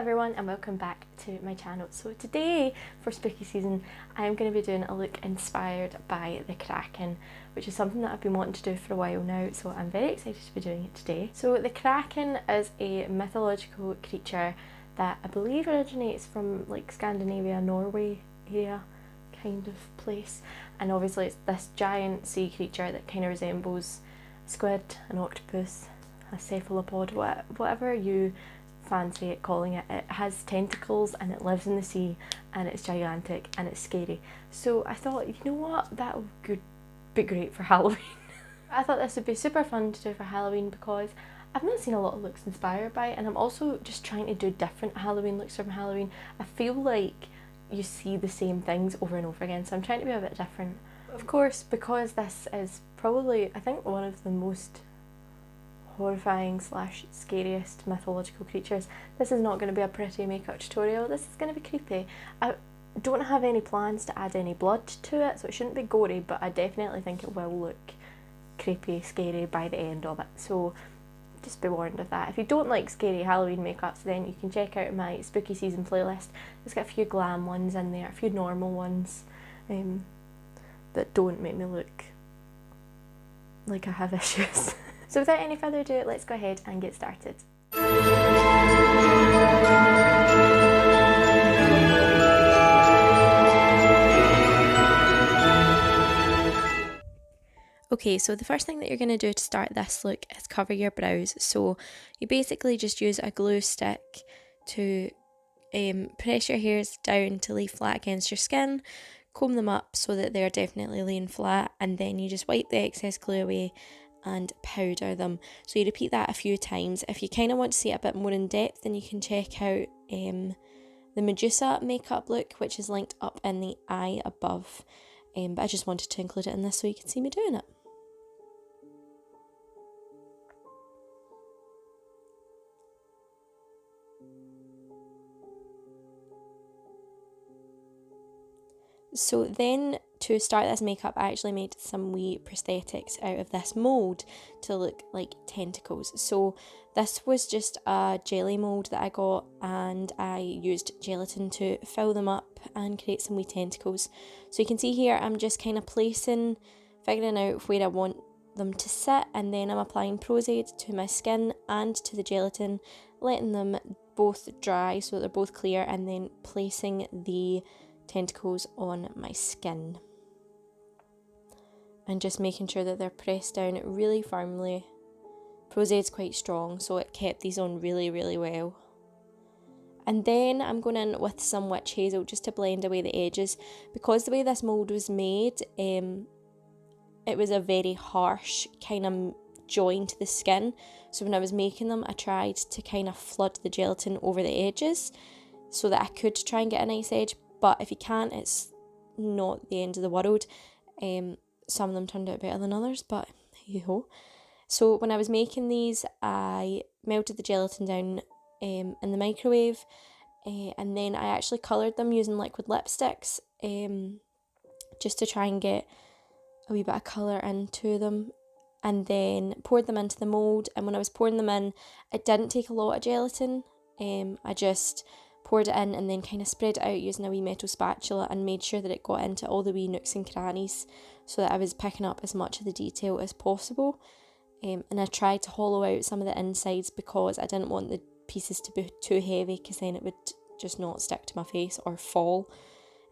everyone and welcome back to my channel. So today for spooky season I am going to be doing a look inspired by the Kraken, which is something that I've been wanting to do for a while now, so I'm very excited to be doing it today. So the Kraken is a mythological creature that I believe originates from like Scandinavia, Norway area kind of place, and obviously it's this giant sea creature that kind of resembles a squid, an octopus, a cephalopod, whatever you fancy it calling it. It has tentacles and it lives in the sea and it's gigantic and it's scary. So I thought, you know what, that would be great for Halloween. I thought this would be super fun to do for Halloween because I've not seen a lot of looks inspired by it, and I'm also just trying to do different Halloween looks from Halloween. I feel like you see the same things over and over again, so I'm trying to be a bit different. Of course, because this is probably, I think, one of the most horrifying / scariest mythological creatures, this is not going to be a pretty makeup tutorial. This is going to be creepy. I don't have any plans to add any blood to it, so it shouldn't be gory, but I definitely think it will look creepy, scary by the end of it, so just be warned of that. If you don't like scary Halloween makeups, then you can check out my spooky season playlist. It's got a few glam ones in there, a few normal ones that don't make me look like I have issues. So without any further ado, let's go ahead and get started. Okay, so the first thing that you're going to do to start this look is cover your brows. So you basically just use a glue stick to press your hairs down to lay flat against your skin, comb them up so that they're definitely laying flat, and then you just wipe the excess glue away and powder them. So you repeat that a few times. If you kind of want to see it a bit more in depth, then you can check out the Medusa makeup look, which is linked up in the eye above. But I just wanted to include it in this so you can see me doing it. So then, to start this makeup, I actually made some wee prosthetics out of this mould to look like tentacles. So this was just a jelly mould that I got, and I used gelatin to fill them up and create some wee tentacles. So you can see here I'm just kind of figuring out where I want them to sit, and then I'm applying Prozaid to my skin and to the gelatin, letting them both dry so that they're both clear, and then placing the tentacles on my skin and just making sure that they're pressed down really firmly. Prozaid's quite strong, so it kept these on really well. And then I'm going in with some witch hazel just to blend away the edges, because the way this mould was made, it was a very harsh kind of join to the skin. So when I was making them, I tried to kind of flood the gelatin over the edges so that I could try and get a nice edge. But if you can't, it's not the end of the world. Some of them turned out better than others, but hey-ho. So when I was making these, I melted the gelatin down in the microwave, and then I actually coloured them using liquid lipsticks, just to try and get a wee bit of colour into them, and then poured them into the mould. And when I was pouring them in, it didn't take a lot of gelatin. I just poured it in and then kind of spread it out using a wee metal spatula and made sure that it got into all the wee nooks and crannies so that I was picking up as much of the detail as possible. And I tried to hollow out some of the insides because I didn't want the pieces to be too heavy, because then it would just not stick to my face or fall.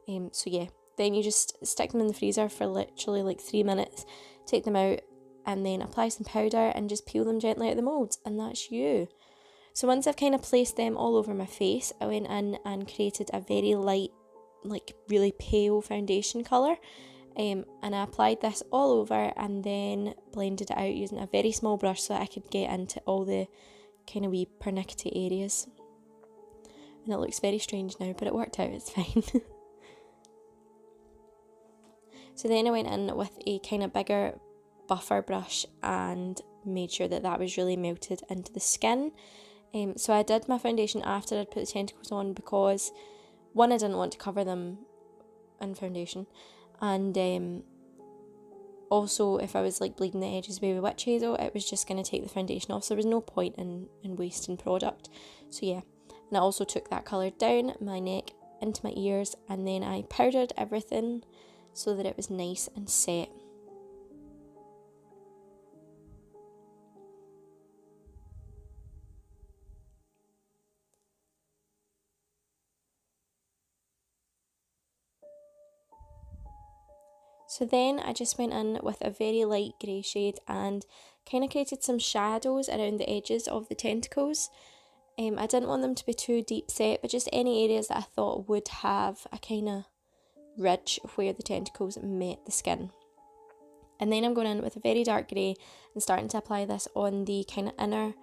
So yeah, then you just stick them in the freezer for literally like 3 minutes, take them out, and then apply some powder and just peel them gently out of the mould, and that's you. So once I've kind of placed them all over my face, I went in and created a very light, like really pale foundation colour. And I applied this all over and then blended it out using a very small brush so that I could get into all the kind of wee pernickety areas. And it looks very strange now, but it worked out, it's fine. So then I went in with a kind of bigger buffer brush and made sure that that was really melted into the skin. So I did my foundation after I'd put the tentacles on because, one, I didn't want to cover them in foundation, and also if I was like bleeding the edges away with witch hazel, it was just going to take the foundation off, so there was no point in wasting product. So yeah, And I also took that colour down my neck, into my ears, and then I powdered everything so that it was nice and set. So then I just went in with a very light grey shade and kind of created some shadows around the edges of the tentacles. I didn't want them to be too deep set, but just any areas that I thought would have a kind of ridge where the tentacles met the skin. And then I'm going in with a very dark grey and starting to apply this on the kind of inner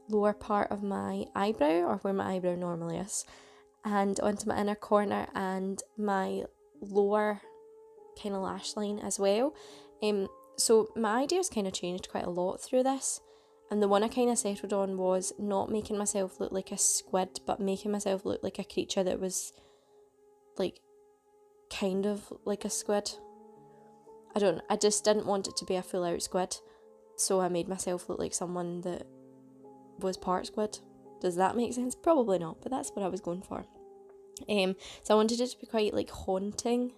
lower part of my eyebrow, or where my eyebrow normally is, and onto my inner corner and my lower kind of lash line as well. So my ideas kind of changed quite a lot through this, and the one I kind of settled on was not making myself look like a squid, but making myself look like a creature that was like kind of like a squid. I just didn't want it to be a full out squid, so I made myself look like someone that was part squid. Does that make sense? Probably not, but that's what I was going for. So I wanted it to be quite like haunting,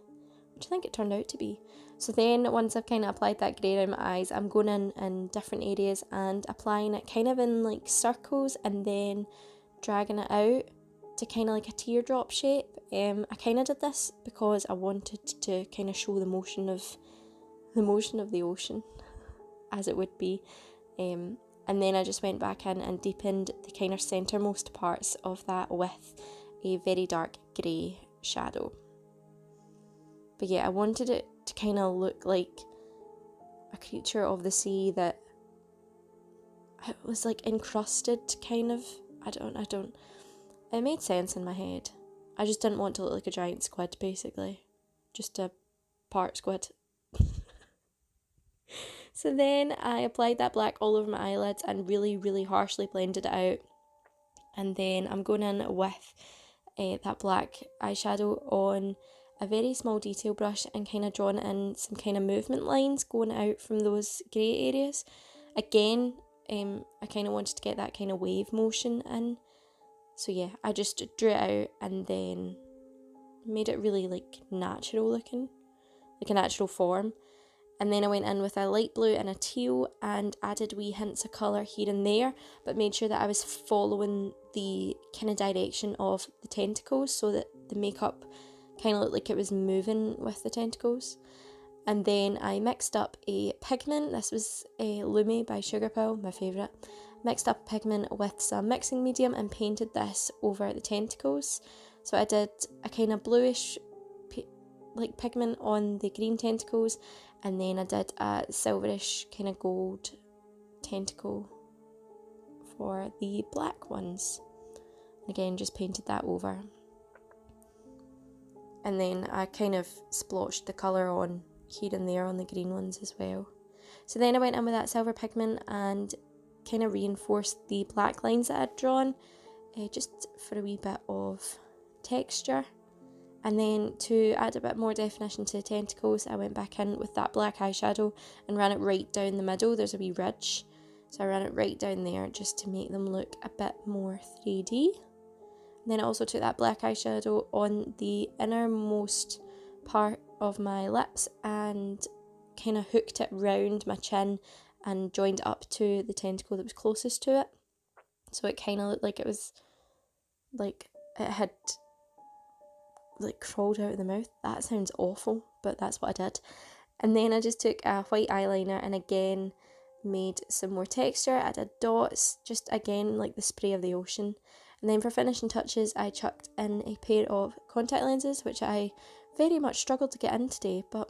which I think it turned out to be. So then once I've kind of applied that grey around my eyes, I'm going in different areas and applying it kind of in like circles and then dragging it out to kind of like a teardrop shape. I kind of did this because I wanted to kind of show the motion of the ocean as it would be. And then I just went back in and deepened the kind of centremost parts of that with a very dark grey shadow. But yeah, I wanted it to kind of look like a creature of the sea that it was like encrusted kind of. I don't, it made sense in my head. I just didn't want to look like a giant squid, basically. Just a part squid. So then I applied that black all over my eyelids and really, really harshly blended it out. And then I'm going in with that black eyeshadow on a very small detail brush and kind of drawing in some kind of movement lines going out from those grey areas. Again, I kind of wanted to get that kind of wave motion in. So yeah, I just drew it out and then made it really like natural looking, like a natural form. And then I went in with a light blue and a teal and added wee hints of colour here and there, but made sure that I was following the kind of direction of the tentacles so that the makeup kind of looked like it was moving with the tentacles. And then I mixed up a pigment. This was a Lumi by Sugarpill, my favourite. Mixed up pigment with some mixing medium and painted this over the tentacles. So I did a kind of bluish like pigment on the green tentacles, and then I did a silverish kind of gold tentacle for the black ones. Again, just painted that over. And then I kind of splotched the colour on here and there on the green ones as well. So then I went in with that silver pigment and kind of reinforced the black lines that I'd drawn, just for a wee bit of texture. And then to add a bit more definition to the tentacles, I went back in with that black eyeshadow and ran it right down the middle. There's a wee ridge, so I ran it right down there just to make them look a bit more 3D. And then I also took that black eyeshadow on the innermost part of my lips and kind of hooked it round my chin and joined up to the tentacle that was closest to it. So it kind of looked like it was like it had like crawled out of the mouth. That sounds awful, but that's what I did. And then I just took a white eyeliner and again made some more texture. I did dots, just again like the spray of the ocean. And then for finishing touches, I chucked in a pair of contact lenses, which I very much struggled to get in today, but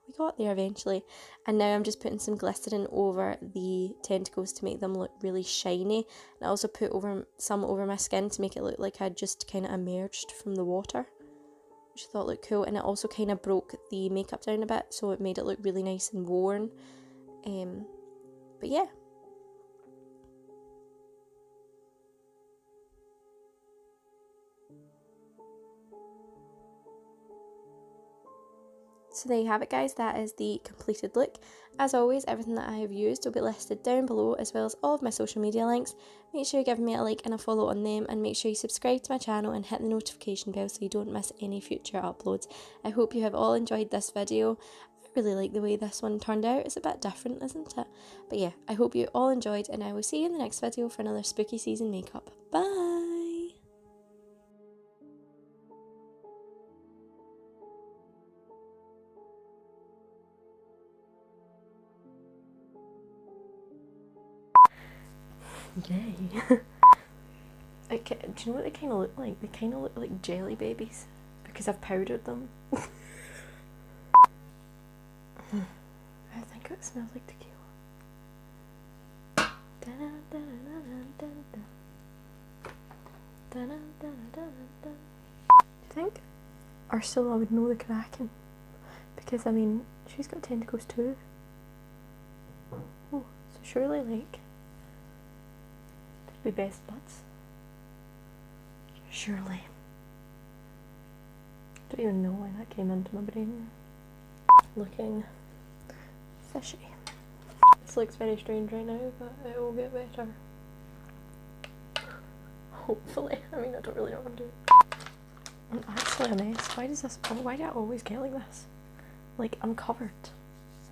we got there eventually. And now I'm just putting some glycerin over the tentacles to make them look really shiny. And I also put some over my skin to make it look like I'd just kind of emerged from the water, which I thought looked cool. And it also kind of broke the makeup down a bit, so it made it look really nice and worn. But yeah. So there you have it guys, that is the completed look. As always, everything that I have used will be listed down below, as well as all of my social media links. Make sure you give me a like and a follow on them, and make sure you subscribe to my channel and hit the notification bell so you don't miss any future uploads. I hope you have all enjoyed this video. I really like the way this one turned out. It's a bit different, isn't it? But yeah, I hope you all enjoyed, and I will see you in the next video for another spooky season makeup. Bye! Yay. Do you know what they kind of look like? They kind of look like jelly babies because I've powdered them. I think it smells like tequila. Do you think Ursula would know the Kraken? Because I mean, she's got tentacles too. Oh, so surely like be best buds. Surely. Don't even know why that came into my brain. Looking fishy. This looks very strange right now, but it will get better. Hopefully. I mean, I don't really know what I'm doing. I'm actually a mess. Why does this? Why do I always get like this? Like, I'm covered.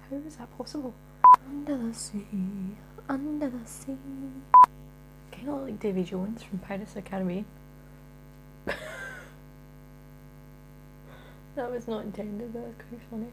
How is that possible? Under the sea, under the sea. Kind of like Davy Jones from Pirates of the Caribbean. That was not intended, that was quite funny.